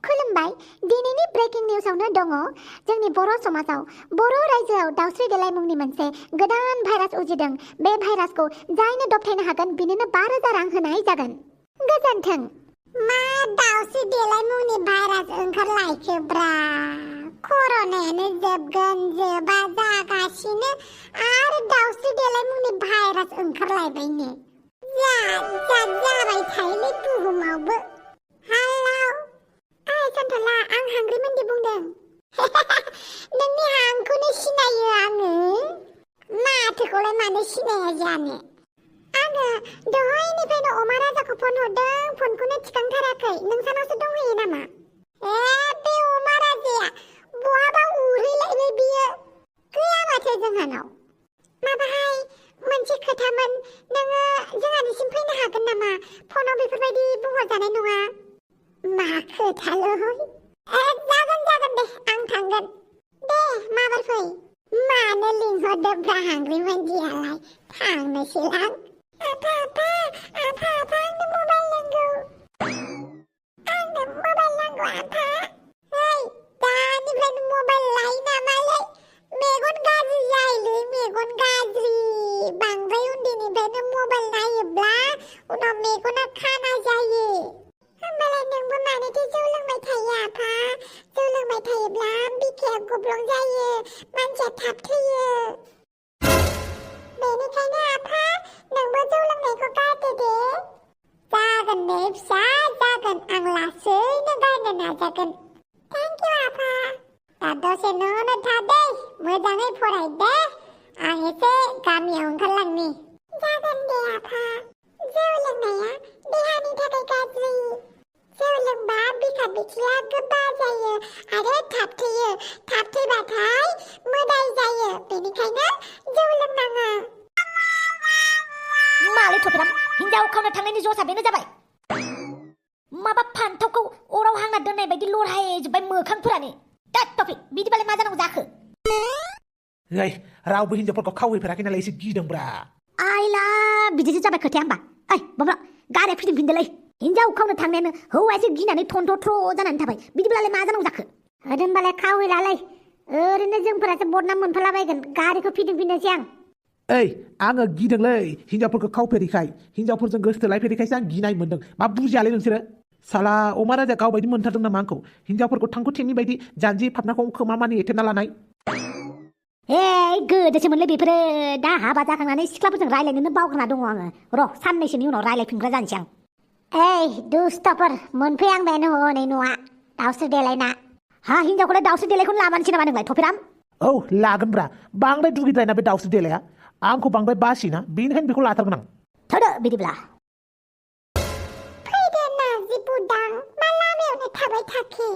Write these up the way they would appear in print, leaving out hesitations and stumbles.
खुलुमबाय दिनैनि ब्रेकिं निउसावनो दङ जोंनि बर' समाजाव बर' रायजोआव दावस्रि देलाय मुंनि मोनसे गोदान भाइरास उजिदों बे भाइरासखौ जायनो दबथायनो हागोन बिनोनो 5,000 रां होनाय जागोन गोजोन्थों मा दावस्रि देलाय मुंनि भाइरास ओंखारलायखोब्रा कर'नायानो जोबगोन जोबा जागासिनो आरो दावस्रि देलाय मुंनि भाइरास ओंखारलायबायनो जाबाय थायोलै बुहुमावबो हालौ सानथला आं हांग्रि मोनदि बुंदों नोंनि हांखौनो सिनायो आङो माथोखौलाय मानो सिनाया जानो आङो दहायनिफ्रायनो अमा राजाखौ फन हरदों फनखौनो थिखांथाराखै नोंसानावसो दंहैयो नामा बे अमा राजाया बहाबा उरहैलायबाय बियो गैया माथो जोंहानाव माबाहाय मोनसे खोथामोन नोङो जोंहानिसिम फैनो हागोन नामा फनाव बेफोरबायदि बुंहरजानाय नङा मा खोथालै जागोन दे आं थांगोन दे माबार फै मानो लिंहरदोंब्रा हांग्रि मानदियालाय थांनोसैलां आफा आंनो मबाइल नांगौ आफा दानिफ्रायनो मबाइल लायो नामालै मेगन गाज्रि जायोलै मेगन गाज्रि बांद्राय उन्दैनिफ्रायनो मबाइल नायोब्ला उनाव मेगना खाना जायो होमबालाय नोंबो मानोथो जौ लोंबाय थायो आफा जौ लोंबाय थायोब्ला बिखाया गब्लं जायो मानसिया थाब थैयो बेनिखायनो आफा नोंबो जौ लोंनायखौ गारदो दे जागोन दे फिसा जागोन आं लासैनो गारनो नाजागोन थेंक इउ आफा दा दसे न'आवनो था दे मोजाङै फराय दे आं एसे गामियाव ओंखारलांनि जागोन दे आफा जौ लोंनाया देहानि थाखाय गाज्रि जौ लोंबा बिखा बिखिया गोबा जायो आरो थाब थैबाथाय मोदाय जायो बेनिखायनो जौ लोंनाङा मालै थफिराम हिन्जाव खावनो थांनायनि जसा बेनो जाबाय माबा फान्थावखौ अराव हांना दोननाय बायदि लरहायजोब्बाय मोखांफोरानो दा टपिक बिदिबालाय मा जानांगौ जाखो रावबो हिन्जावफोरखौ खावहैफेराखै नालाय एसे गिदोंब्रा आइला बिदिसो जाबाय खोथाया होमबा बाब्रा गारिया फिदिंफिनदोलै हिन्जाव खावनो थांनायानो हौवायासो गिनानै थन्थ्र' जानानै थाबाय बिदिबालाय मा जानांगौ जाखो होदोंबालाय खावहैलालै ओरैनो जोंफोरासो बदनाम मोनफालाबायगोन गारिखौ फिदिंफिननोसै आङो गिदोंलै हिन्जावफोरखौ खावफेरिखाय हिन्जावफोरजों गोसथोलायफेरिखायसो आं गिनाय मोनदों मा बुजियालै नोंसोरो साला अमा राजा गावबायदि मोनथारदों नामा आंखौ हिन्जावफोरखौ थांखु थेंनि बायदि जानजि फाबनाखौ खोमा मानि एथेबना लानाय गोदोसोमोनलै बेफोरो दा हाबा जाखांनानै सिख्लाफोरजों रायलायनोनो बावगारना दङ आङो र' साननैसोनि उनाव रायलायफिनग्रा जानोसै आं दुस्थफोर मोनफैहांबायानो हनै न'आ दावस्रि देलायना हिन्जावखौलाय दावस्रि देलायखौनो लामानोसै नामा नोंलाय थफिराम लागोनब्रा बांद्राय दुगिद्रायना बे दावस्रि देलाया आंखौ बांद्राय बासिना बेनिखायनो बेखौ लाथारगोन आं थोदो बिदिब्ला फैदो नारजि बुदां मा लामायावनो थाबाय थाखो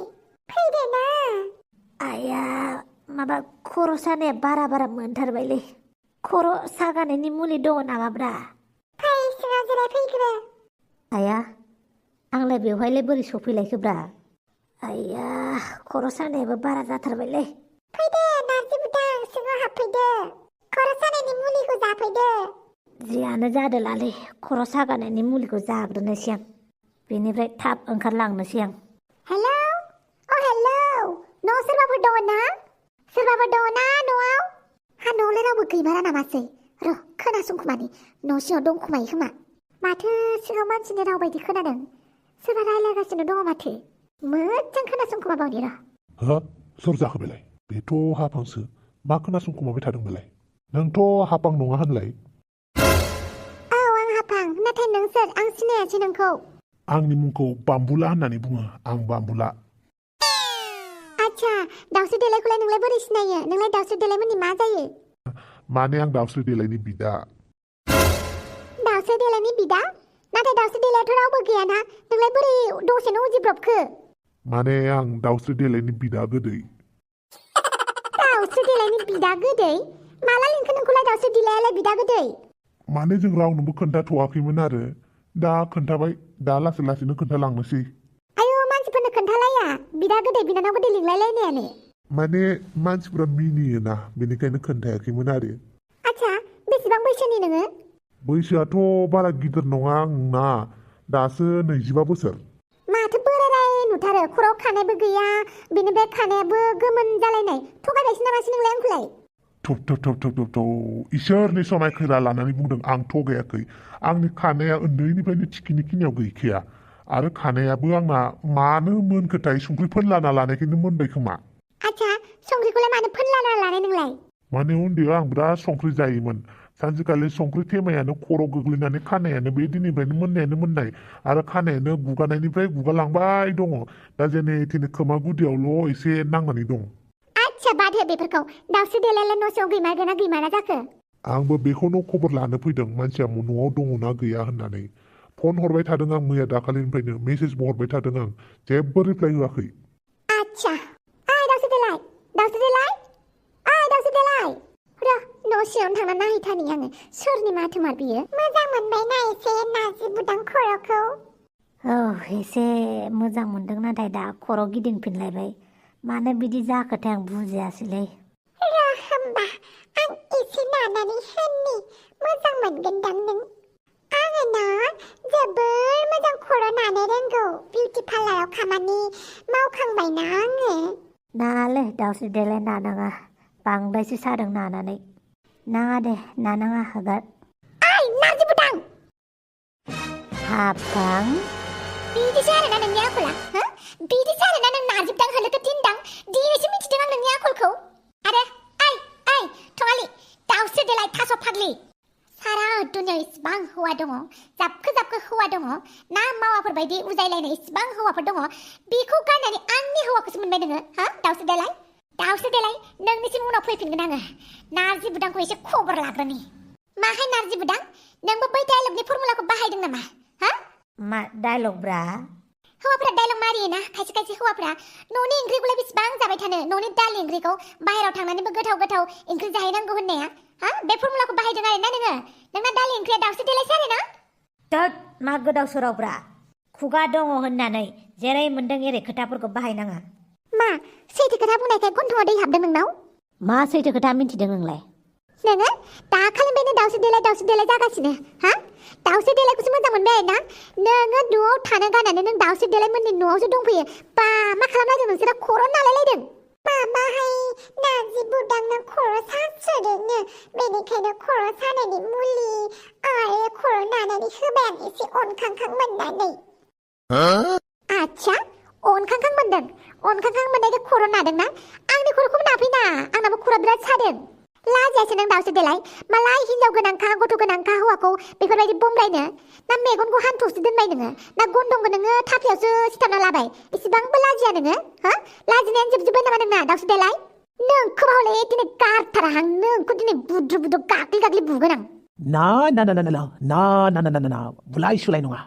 फैदो ना आया माबा खर' सानाया बारा मोनथारबायलै खर' सागानायनि मुलि दङ नामाब्रा फै सिङाव जिराय फैग्रो आया आंलाय बेवहायलाय बोरै सफैलायखोब्रा आया खर' सानायाबो बारा जाथारबायलै फैदो नारजि बुदां सिङाव हाबफैदो खर' सानायनि मुलिखौ जाफैदो जियानो जादोलालै खर' सागानायनि मुलिखौ जाग्रोनोसै आं बेनिफ्राय थाब ओंखारलांनोसै आं हेलौ न' सोरबाफोर दङ ना न'आव न'आवलाय रावबो गैमारा नामासै र' खोनासंखुमानि न' सिङाव दंखुमायो खोमा माथो सिङाव मानसिनि राव बायदि खोनादों सोरबा रायलायगासिनो दङ माथो मोजां खोनासंखुमाबावनि र' सोर जाखो बेलाय बेथ' हाफांसो मा खोनासंखुमाबाय थादों बेलाय नोंथ' हाफां नङा होनलाय आं हाफां नाथाय नों सोर आं सिनायासै नोंखौ आंनि मुंखौ बाम्बुला होननानै बुङो आं बाम्बुला आच्छा दावस्रि देलायखौलाय नोंलाय बोरै सिनायो नोंलाय दावस्रि देलायमोननि मा जायो माने आं दावस्रि देलायनि बिदा दावस्रि देलायनि बिदा नाथाय दावस्रि देलायाथ' रावबो गैयाना नोंलाय बोरै दसेनो उजिब्रबखो माने आं दावस्रि देलायनि बिदा गोदै दावस्रि देलायनि बिदा गोदै माला लिंखो नोंखौलाय दावस्रि देलायालाय बिदा गोदै माने जों रावनोबो खोन्थाथ'वाखैमोन आरो दा खोन्थाबाय दा लासैनो खोन्थालांनोसै मानसिफोरनो खोन्थालाया बिदा गोदै बिनानाव गोदै लिंलायलायनायानो माने मानसिफोरा मिनियोना बेनिखायनो खोन्थायाखैमोन आरो आच्छा बेसेबां बैसोनि नोङो बैसोआथ' बारा गिदिर नङा आंना दासो 22 बोसोर माथो बोराय नुथारो खर'आव खानायबो गैया बेनिफ्राय खानायाबो गोमोन जालायनाय थगायबायसो नामासो नोंलाय आंखौलाय इसोरनि समाय खैरा लानानै बुंदों आं थगायाखै आंनि खानाया उन्दैनिफ्रायनो थिखिनि खिनियाव गैखाया आरो खानायाबो आंना मानो मोनखोथाय संख्रि फोनलाना लानायखौनो मोनबाय खोमा आच्छा संख्रिखौलाय मानो फोनलाना लानाय नोंलाय माने उन्दैयाव आं बिराद संख्रि जायोमोन सानसेखालि संख्रि थेमायानो खर' गोग्लैनानै खानायानो बे दिननिफ्रायनो मोननाय आरो खानायानो गुगानायनिफ्राय गुगालांबाय दङ दा जेने थेने खोमा गुदियावल' एसे नांनानै दं आच्छा बाद हो बेफोरखौ दाउस्रि देलायलाय न' सिङाव गैमारगोना गैमारा जाखो आंबो बेखौनो खबर लानो फैदों मानसिया न'आव दङना गैया होननानै फन हरबाय थादों आं मैया दाखालिनिफ्रायनो मेसेजबो हरबाय थादों आं जेबो रिप्लाइ होआखै आच्छा ओइ दाउस्रि देलाय दाउस्रि देलाय ओइ दाउस्रि देलाय र' न' सिङावनो थांना नायहैथानि आङो सोरनि माथोमार बियो मोजां मोनबायना एसे नाजि बुदां खर'खौ औ एसे मोजां मोनदों नाथाय दा खर' गिदिंफिनलायबाय मानो बिदि जाखोथाय आं बुजियासैलै र' होमबा आं एसे नानानै होननि मोजां मोनगोनदां नों आङो ना जोबोर मोजां खर' नानो रोंगौ बिउटि पार्लाराव खामानि मावखांबायना आङो नाङालै दाउस्रि देलाय नानाङा बांद्रायसो सादों नानानै नाङा दे नानाङा हगार ओइ नाजि बुदां हाबां बिदिसो आरोना नोंनि आखला हो बिदिसो आरोना नों नाजिबदां होलोखौ दिनदां दिनैसो मिथिदों आं नोंनि आखलखौ आरो ओइ थङालि दाउस्रि देलाय थास' फाग्लि सारा दुनियाव इसिबां हौवा दङ जाबखो हौवा दङ ना मावाफोर बायदि उजायलायनाय इसिबां हौवाफोर दङ बेखौ गारनानै आंनि हौवाखौसो मोनबाय नोङो हा दाउस्रि देलाय नोंनिसिम उनाव फैफिनगोन आङो नारजि बुदांखौ एसे खबर लाग्रोनि माहाय नारजि बुदां नोंबो बै डायलगनि फर्मुलाखौ बाहायदों नामा हा मा डायलग ब्रा हौवाफ्रा डायलग मारियोना खायसे हौवाफ्रा न'नि ओंख्रिखौलाय बेसेबां जाबाय थानो न'नि दालि ओंख्रिखौ बाहेराव थांनानैबो गोथाव ओंख्रि जाहैनांगौ होननाया हा बे फर्मुलाखौ बाहायदों आरोना नोंना दालि ओंख्रिया दाउस्रि देलायसो आरोना थोद मा गोदाव सोरावब्रा खुगा दङ होननानै जेरै मोन्दों एरै खोथाफोरखौ बाहायनाङा मा सैथो खोथा बुंनायखाय गन्थङाव दै हाबदों नोंनाव मा सैथो खोथा मिन्थिदों नोंलाय नोङो दाखालिनिफ्रायनो दाउस्रि देलाय जागासिनो हा दाउस्रि देलायखौसो मोजां मोनबाय आरोना नोङो न'आव थानो गारनानै नों दाउस्रि देलायमोननि न'आवसो दंफैयो बा मा खालामलायदों नोंसोरा खर' नालायलायदों माबाहाय नाजि बुदांनो खर' सासोदोंनो बेनिखायनो खर' सानायनि मुलि आरो खर' नानानै होबाय आं एसे अनखांखां मोननानै आच्छा अनखांखां मोननायखाय खर' नादोंना आंनि खर'खौबो नाफैना आंनाबो खर'a बिराद सादों लाजियासै नों दाउस्रि देलाय मालाय हिनजाव गोनांखा गथ' गोनांखा हौवाखौ बेफोरबायदि बुंलायनो ना मेगनखौ हान्थुआवसो दोनबाय नोङो ना गन्थंखौ नोङो थाफ्लियावसो सिथाबना लाबाय इसेबांबो लाजिया नोङो हा लाजिनायानो जोबजोब्बाय नामा नोंना दाउस्रि देलाय नोंखौबा हले दिनै गारथाराहां नोंखौ दिनै बुद्रु गाग्लि बुगोन आं ना बुलाय सुलाय नङा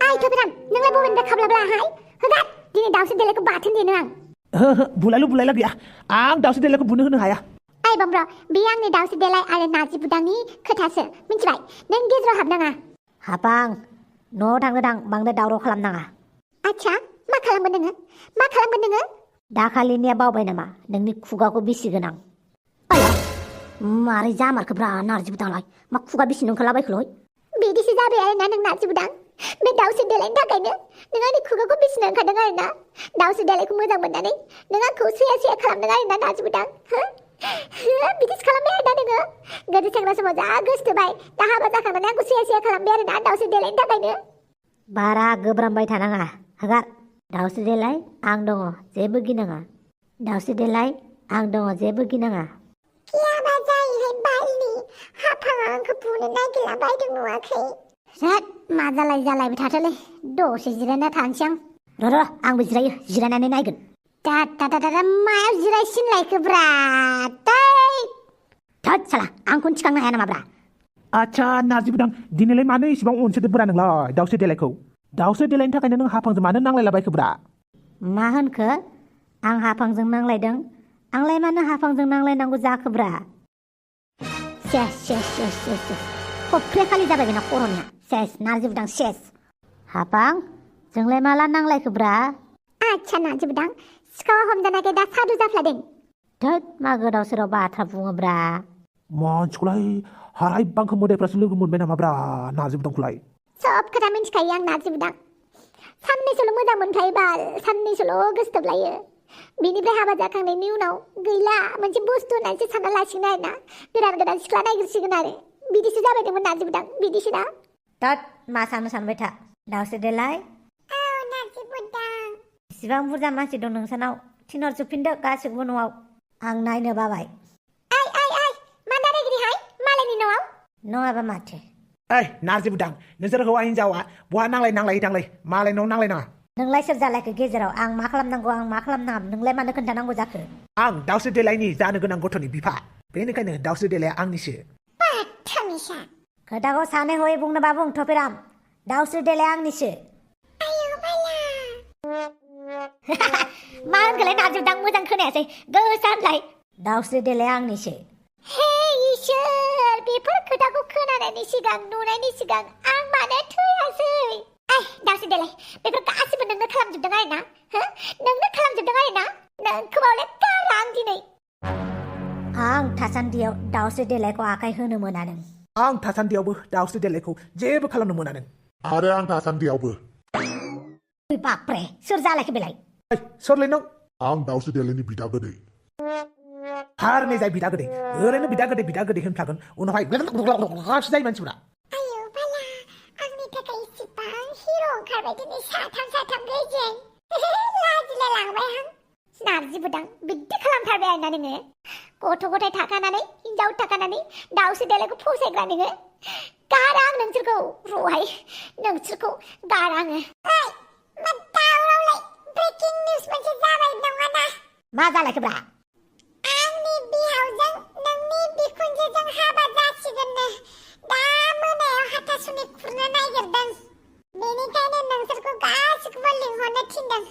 आइ थबिराम नोंलाय बबेनिफ्राय खाब्लाब्लाहाय होगार दिनै दाउस्रि देलायखौ बाथोन देनो आं बुलायल' गैया आं दाउस्रि देलायखौ बुनो होनो हाया ओइ बमब्र बे आंनि दाउस्रि देलाय आरो नाजि बुदांनि खोथासो मिथिबाय नों गेजेराव हाबनाङा हाबां न'आव थांनोदां बांद्राय दावराव खालामनाङा आच्छा मा खालामगोन नोङो दाखालिनिया बावबाय नामा नोंनि खुगाखौ बिसिगोन आं आया मारै जामारखोब्रा नारजि बुदांलाय मा खुगा बिसिनो ओंखारलाबायखोलै बिदिसो जाबाय आरोना नों नाजि बुदां बे दाउस्रि देलायनि थाखायनो नों आंनि खुगाखौ बिसिनो ओंखारदों आरोना दाउस्रि देलायखौ मोजां मोननानै नों आंखौ सैया खालामदों आरोना नाजि बुदां बिदिसो खालामबाय आरोना नोङो गोदो सेंग्रा समाव जा गोसोथोबाय दा हाबा जाखांनानै आंखौ सैया खालामबाय आरोना दाउस्रि देलायनि थाखायनो बारा गोब्रामबाय थानाङा हगार दाउस्रि देलाय आं दङ जेबो गिनाङा दाउस्रि देलाय आं दङ जेबो गिनाङा गियाबा जायोहाय बालनि हाफाङा आंखौ बुनो नागिरला बायदों नुवाखै सेट मा जालायबाय थाथोलै दसे जिरायना थानोसै आं र' आंबो जिरायो जिरायनानै नायगोन दा मायाव जिरायसिनलायखोब्रा थोद साला आंखौनो थिखांनो हाया नामाब्रा आच्छा नारजि बुदां दिनैलाय मानो इसेबां अनसोदोब्रा नोंलाय दाउस्रि देलायखौ दाउस्रि देलायनि थाखायनो नों हाफांजों मानो नांलायलाबायखोब्रा मा होनखो आं हाफांजों नांलायदों आंलाय मानो हाफांजों नांलायनांगौ जाखोब्रा सेस खफ्रे खालि जाबाय बेना खर'निया सेस नारजि बुदां सेस हाफां जोंलाय माला नांलायखोब्रा आच्छा नारजि बुदां सिखावा हमजानायखाय दा सादु जाफ्लादों थोद मा गोदाव सोराव बाथ्रा बुङोब्रा मानसिखौलाय हाराय बांखो मोदायफ्रासो लोगो मोनबाय नामाब्रा नारजि बुदांखौलाय सब खोथा मिन्थिखायो आं नारजि बुदां साननैसोल' मोजां मोनखायोबा साननैसोल' गोसोथोबलायो बिनिफ्राय हाबा जाखांनायनि उनाव गैला मोनसे बुस्थु होननानैसो सानना लासिगोन आरो ना गोदान गोदान सिख्ला नायगिरसिगोन आरो बिदिसो जाबायदोंमोन नार्जि बुदां बिदिसो ना तात मा साननो सानबाय था दाउसो देलाय औ नार्जि बुदां इसिबां बुरजा मानसि दं नोंसानाव थिनहरजोबफिनदो गासिबो न'आव आं नायनो बाबाय ओइ मा दादागिरिहाय मालायनि न'आव नङाबा माथो ओइ नार्जि बुदां नोंसोर हौवा हिन्जावा बहा नांलाय थांलाय मालायनाव नांलायनाङा नोंलाय सोर जालायखो गेजेराव आं मा खालामनांगौ आं मा खालामनाङा नोंलाय मानो खोन्थानांगौ जाखो आं दाउस्रि देलायनि जानो गोनां गथ'नि बिफा बेनिखायनो दाउस्रि देलाया आंनिसो थामिसा खोथाखौ सानै हयै बुंनोबा बुं थफिराम दाउस्रि देलाय आंनिसो आयौ बाला मा होनखोलाय नार्जि बुदां मोजां खोनायासै गोसा होनलाय दाउस्रि देलाय आंनिसो हे इसोर बेफोर खोथाखौ खोनानायनि सिगां नुनायनि सिगां आं मानो थैयासै दाउस्रि देलाय बेफोर गासिबो नोंनो खालामजोबदों आरो ना नोंनो खालामजोबदों आरो ना नोंखौ बावले गारा आं दिनै आं थासान्दियाव दाउस्रि देलायखौ आखाइ होनो मोनानो आं थासान्दियावबो दाउस्रि देलायखौ जेबो खालामनो मोनानो आरो आं थासान्दियावबो बाप्रे सोर जालायखो बेलाय ओइ सोरलै नों आं दाउस्रि देलायनि बिदा गोदै फारनै जाय बिदा गोदै ओरैनो बिदा गोदै होनफ्लागोन उनावहाय गासि जायो मानसिफोरा आयौ बाला आंनि थाखाय इसिबां हिर' ओंखारबाय दिनै साथाम रेजें लाजिलाय लांबाय आं नार्जि बुदां बिदि खालामथारबाय आरोना नोङो गथ' गथाय थाखानानै हिनजाव थाखानानै दाउस्रि देलायखौ फसायग्रा नोङो गारा आं नोंसोरखौ रहाय नोंसोरखौ गारा आङो मा दावरावलाय ब्रेकिं निउस मोनसे जाबाय नङाना मा जालायखोब्रा आंनि बिहावजों नोंनि बिखुनजोजों हाबा जासिगोननो दा मोनायाव हाथासुनि खुरनो नागिरदों बेनिखायनो नोंसोरखौ गासिखौबो लिंहरनो थिनदों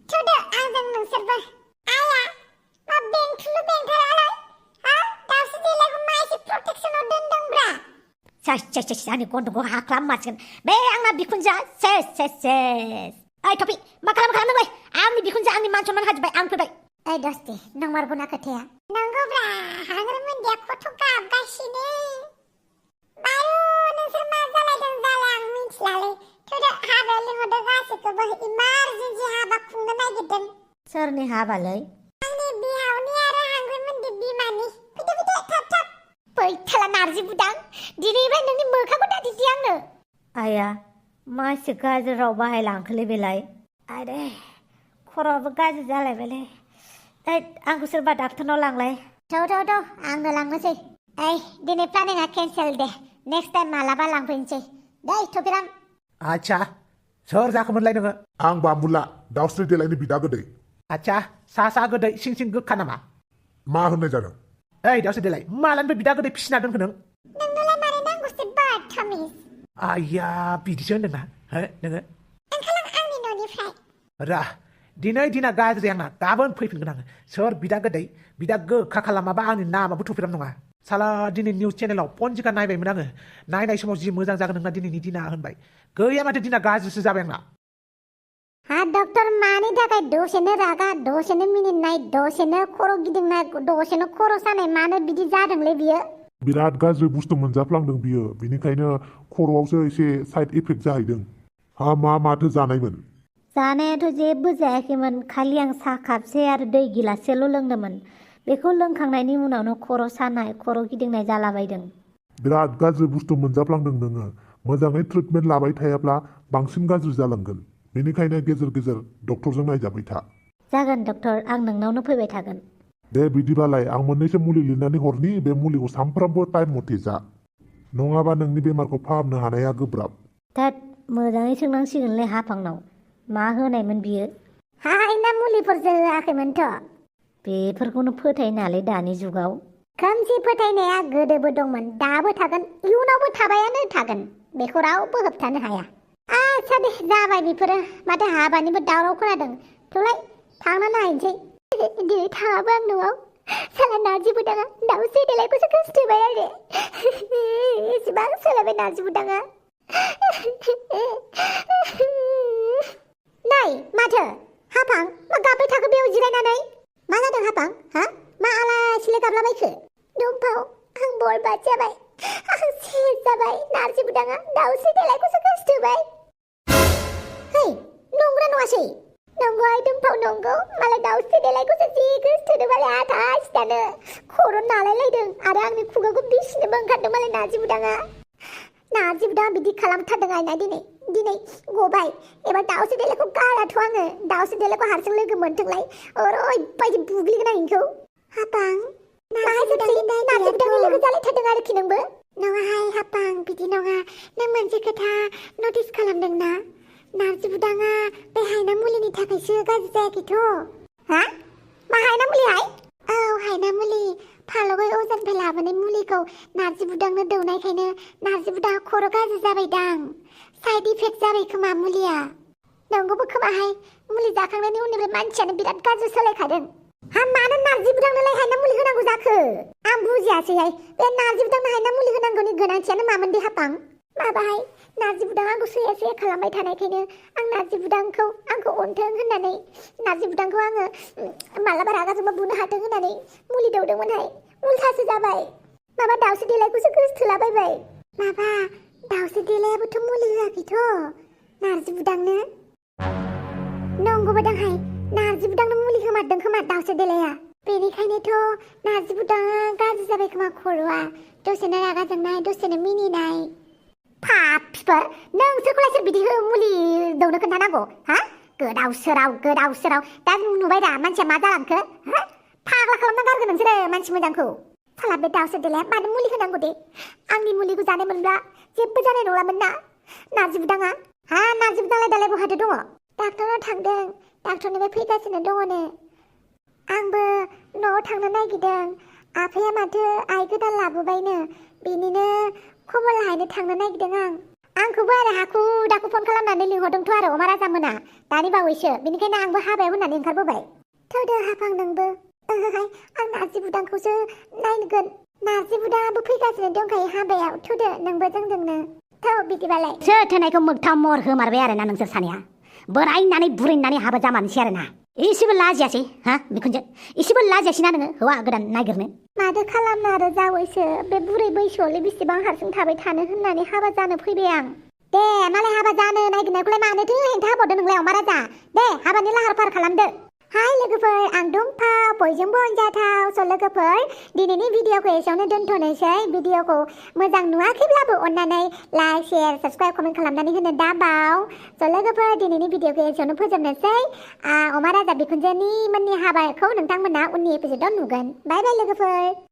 थुदो आंजों नोंसोरबो आया मा बेंथुलु बेंथारालाय दाउस्रि देलायखौ मा एसे प्रटेक्सनाव दोनदोंब्रा आंनि गन्थंखौ हाख्लाम मासिगोन बे आंना बिखुनजोआ सेस ओइ टपि मा खालामदोंलै आंनि बिखुनजोआ आंनि मान सनमान हाजोब्बाय आं फैबाय ओइ दस्ति नंमारगौना खोथाया नंगौब्रा हाग्रामोन्दिया खथ' गाबगासिनो बारु नोंसोर मा जालायदों जालाय आं मिथिलालै थुदो हाबायाव लिंहरदो गासैखौबो इमारजेन्सि हाबा खुंनो नागिरदों सोरनि हाबालै आंनि बिहावनि आरो हाग्रामोन्दि बिमानि फैदो थाब बैथाला नार्जि बुदां दिनैनिफ्राय नोंनि मोखांखौ दादिदि आंनो आया मासे गाज्रि राव बाहायलांखोलै बेलाय आरे खर'आबो गाज्रि जालायबायलै आंखौ सोरबा डाक्टरनाव लांलाय थौ आंनो लांनोसै ओइ दिनै प्लानिंआ केन्सेल दे नेक्स्ट टाइम मालाबा लांफैनोसै दै थफिराम आच्छा सोर जाखोमोनलाय नोङो आं बामुला दाउस्रि देलायनि बिदा गोदै आच्छा सा गोदै सिं गोखा नामा मा होननाय जादों ओइ दाउस्रि देलाय मालानिफ्राय बिदा गोदै फिसिना दोनखो नों नोंनोलाय मारै नांगौसै बाथामिस आइया बिदिसो होनदोंना नोङो ओंखारलां आंनि न'निफ्राय रा दिनै दिना गाज्रि आंना गाबोन फैफिनगोन आङो सोर बिदा गोदै बिदा गोखा खालामाबा आंनि नामाबो थुफिराम नङा साला दिनै निउस चेनेलाव पन्जिका नायबायमोन आङो नायनाय समाव जि मोजां जागोन नोंना दिनैनि दिना होनबाय गैया माथो दिना गाज्रिसो जाबाय आंना डक्टर मानि थाखाय दसेनो रागा दसेनो मिनिनाय दसेनो खर' गिदिंनाय दसेनो खर' सानाय मानो बिदि जादोंलै बियो बिराद गाज्रि बुस्थु मोनजाफ्लांदों बियो बिनिखायनो खर'आवसो एसे साइड इफेक्ट जाहैदों माथो जानायमोन जानायाथ' जेबो जायाखैमोन खालि आं साहा कापसे आरो दै गिलाससेल' लोंदोंमोन बेखौ लोंखांनायनि उनावनो खर' सानाय खर' गिदिंनाय जालाबायदों बिराद गाज्रि बुस्थु मोनजाफ्लांदों नोङो मोजाङै ट्रिटमेन्ट लाबाय थायाब्ला बांसिन गाज्रि जालांगोन बेनिखायनो गेजेर गेजेर डक्टरजों नायजाबाय था जागोन डक्टर आं नोंनावनो फैबाय थागोन दे बिदिबालाय आं मोननैसो मुलि लिरनानै हरनि बे मुलिखौ सानफ्रामबो टाइम मथे जा नङाबा नोंनि बेमारखौ फाहामनो हानाया गोब्राब दा मोजाङै सोंनांसिगोनलै हाफांनाव मा होनायमोन बियो हायना मुलिफोरसो होआखैमोनथ' बेफोरखौनो फोथायनालै दानि जुगाव खोमसि फोथायनाया गोदोबो दंमोन दाबो थागोन इयुनावबो थाबायानो थागोन बेखौ रावबो होबथानो हाया आच्छा दे जाबाय बेफोरो माथो हाबानिबो दावराव खोनादों थौलाय थांना नायनोसै दिनै थाङाबो आं न'आव साला नार्जि बुदाङा दाउस्रि देलायखौसो गोसोथोबाय आरो एसेबां सोलायबाय नार्जि बुदाङा नै माथो हाफां मा गाबबाय थाखो बेयाव जिरायनानै मा जादों हाफां मा आलासिलाय गाबलाबायखो दंफाव आं बरबाद जाबाय आं सेस जाबाय नार्जि बुदाङा दाउस्रि देलायखौसो गोसोथोबाय है जासै नंगौ आइ दुमफाव नंगौ मालाय दाउस्रि देलायखौसो जि गोसोथोदों मालाय आथा आसिदानो खर' नालायलायदों आरो आंनि खुगाखौ बिसिनोबो ओंखारदों मालाय नार्जि बुदाङा बिदि खालामथारदों आइना दिनै गबाय एबार दाउस्रि देलायखौ गाराथ' आङो दाउस्रि देलायखौ हारसिं लोगो मोनथोंलाय ओरैबायदि बुग्लिगोन आं इखौ हाबां नार्जि बुदांनि लोगो जालायथारदों आरोखि नोंबो नङाहाय हाबां बिदि नङा नों मोनसे खोथा नटिस खालामदोंना नार्जि बुदाङा बे हायना मुलिनि थाखायसो गाज्रि जायाखैथ' हा मा हायना मुलिहाय औ हायना मुलि फालगै अजानिफ्राय लाबोनाय मुलिखौ नार्जि बुदांनो दौनायखायनो नार्जि बुदाङा खर' गाज्रि जाबायदां साइड इफेक्ट जाबाय खोमा मुलिया नंगौबो खोमाहाय मुलि जाखांनायनि उननिफ्राय मानसियानो बिराद गाज्रि सोलायखादों हा मानो नार्जि बुदांनोलाय हायना मुलि होनांगौ जाखो आं बुजियासैहाय बे नार्जि बुदांनो हायना मुलि होनांगौनि गोनांथियानो मामोन दे हाबां माबाहाय नार्जि बुदाङा आंखौ सैया खालामबाय थानायखायनो आं नार्जि बुदांखौ आंखौ अनथों होननानै नार्जि बुदांखौ आङो मालाबा रागाजोंबा बुनो हाथों होननानै मुलि दौदोंमोनहाय उल्थासो जाबाय माबा दाउस्रि देलायखौसो गोसोथोलाबायबाय माबा दाउस्रि देलायाबोथ' मुलि होआखैथ' नार्जि बुदांनो नंगौबो दांहाय नार्जि बुदांनो मुलि होमारदों खोमा दाउस्रि देलाया बेनिखायनोथ' नार्जि बुदाङा गाज्रि जाबाय खोमा खर'आ दसेनो रागा जोंनाय दसेनो मिनिनाय पापिफोर नोंसोरखौलाय सोर बिदि मुलि दौनो खोन्थानांगौ हा गोदाव सोराव दा नुबाय दा मानसिया मा जालांखो हा फाग्ला खालामना गारगोन नोंसोरो मानसि मोजांखौ साला बे दाउस्रि देलाया मानो मुलि होनांगौ दे आंनि मुलिखौ जानाय मोनब्ला जेबो जानाय नंलामोन ना नार्जि बुदाङा हा नार्जि बुदाङालाय दालाय बहाथो दङ डाक्टरनाव थांदों डाक्टरनिफ्राय फैगासिनो दङनो आंबो न'आव थांनो नागिरदों आफाया माथो आइ गोदान लाबोबायनो बेनिनो खबर लाहैनो थांनो नागिरदों आंखौबो आरो हाखु दाखु फन खालामनानै लिंहरदोंथ' आरो अमा राजा मोना दानि बावैसो बेनिखायनो आंबो हाबायाव होननानै ओंखारबोबाय थौदो हाबां नोंबो ओहोहाय आं नार्जि बुदांखौसो नायगोन नार्जि बुदाङाबो फैगासिनो दंखायो हाबायाव थौदो नोंबो जोंजोंनो थौ बिदिबालाय सोर थोनायखौ मोगथां महर होमारबाय आरोना नोंसोर सानैया बोरायनानै बुरैनानै हाबा जामानोसै आरोना एसेबो लाजियासै हा बिखुनजो एसेबो लाजियासैना नोङो हौवा गोदान नागिरनो माथो खालामनो आरो जावैसो बे बुरै बैसोआवलाय बेसेबां हारसिं थाबाय थानो होननानै हाबा जानो फैबाय आं दे मालाय हाबा जानो नागिरनायखौलाय मानोथो हेंथा होबावदो नोंलाय अमा राजा दे हाबानि लाहार फाहार खालामदो हाय लोगोफोर आं दुमफाव बयजोंबो अनजाथाव स' लोगोफोर दिनैनि भिडिअखौ एसेयावनो दोनथ'नोसै भिडिअखौ मोजां नुवाखैब्लाबो अननानै लाइक शेयार साबस्क्राइब कमेन्ट खालामनानै होनो दाबाव स' लोगोफोर दिनैनि भिडिअखौ एसेयावनो फोजोबनोसै अमा राजा बिखुनजोनि मोननि हाबाखौ नोंथांमोना उननि एपिसोडआव नुगोन बाय बाय लोगोफोर